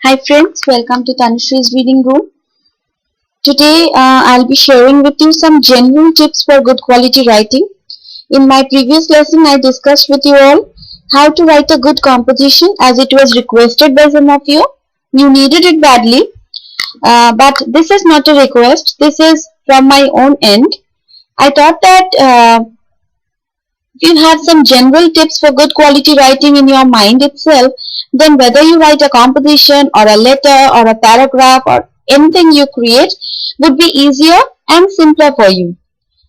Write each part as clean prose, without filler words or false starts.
Hi friends, welcome to Tanushree Reading Room. Today I'll be sharing with you some genuine tips for good quality writing. In my previous lesson I discussed with you all how to write a good composition as it was requested by some of you. You needed it badly, but this is not a request, this is from my own end. I thought that if you have some general tips for good quality writing in your mind itself, then whether you write a composition or a letter or a paragraph or anything you create would be easier and simpler for you.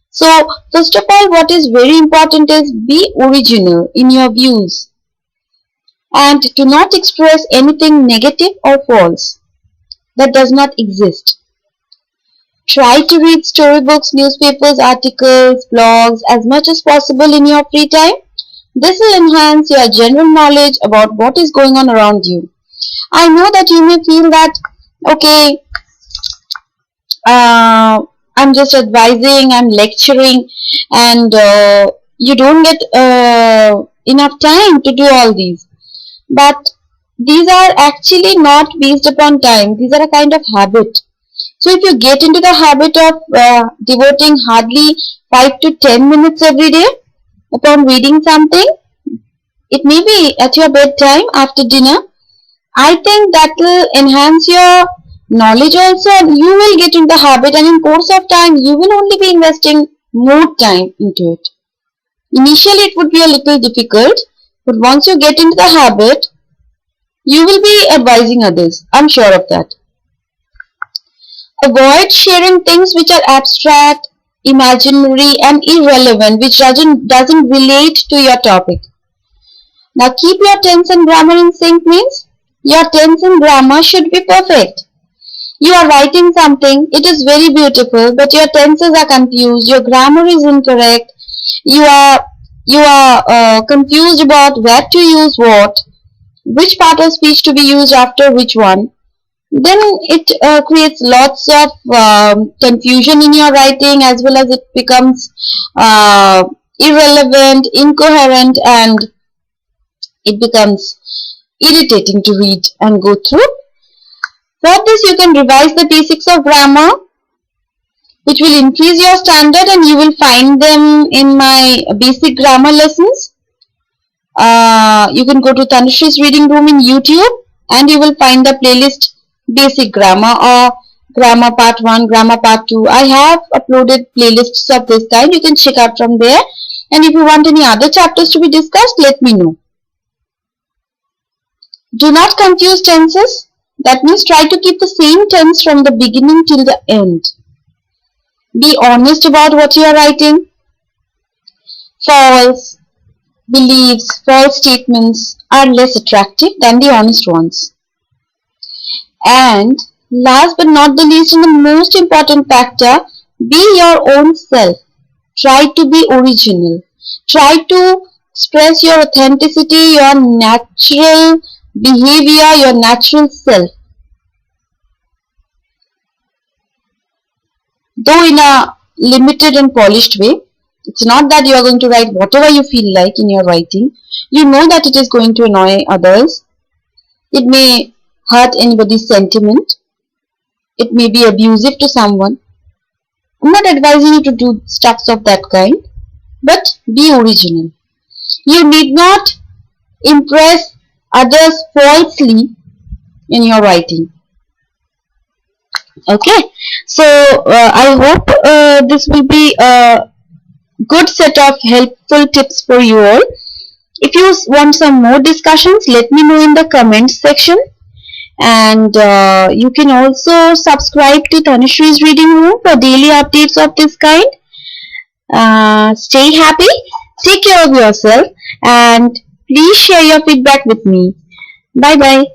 So, first of all, what is very important is be original in your views and do not express anything negative or false that does not exist. Try to read storybooks, newspapers, articles, blogs as much as possible in your free time. This will enhance your general knowledge about what is going on around you. I know that you may feel that, okay, I'm just advising, I'm lecturing, and you don't get enough time to do all these. But these are actually not based upon time. These are a kind of habit. So if you get into the habit of devoting hardly 5 to 10 minutes every day upon reading something, it may be at your bedtime after dinner, I think that will enhance your knowledge also, and you will get into the habit, and in course of time you will only be investing more time into it. Initially it would be a little difficult, but once you get into the habit, you will be advising others. I'm sure of that. Avoid sharing things which are abstract, imaginary and irrelevant, which doesn't relate to your topic. Now keep your tense and grammar in sync means your tense and grammar should be perfect. You are writing something, it is very beautiful, but your tenses are confused, your grammar is incorrect, you are confused about where to use what, which part of speech to be used after which one. Then it creates lots of confusion in your writing, as well as it becomes irrelevant, incoherent, and it becomes irritating to read and go through. For this you can revise the basics of grammar, which will increase your standard, and you will find them in my basic grammar lessons. You can go to Tanushree Reading Room in YouTube and you will find the playlist Basic Grammar or Grammar Part 1, Grammar Part 2. I have uploaded playlists of this kind. You can check out from there. And if you want any other chapters to be discussed, let me know. Do not confuse tenses. That means try to keep the same tense from the beginning till the end. Be honest about what you are writing. False beliefs, false statements are less attractive than the honest ones. And last but not the least, and the most important factor, be your own self. Try to be original. Try to express your authenticity, your natural behavior, your natural self. Though in a limited and polished way. It's not that you are going to write whatever you feel like in your writing. You know that it is going to annoy others. It may hurt anybody's sentiment. It may be abusive to someone. I'm not advising you to do stuffs of that kind, but be original. You need not impress others falsely in your writing. Okay, so I hope this will be a good set of helpful tips for you all. If you want some more discussions, let me know in the comments section. And you can also subscribe to Tanushree Reading Room for daily updates of this kind. Stay happy, take care of yourself, and please share your feedback with me. Bye bye.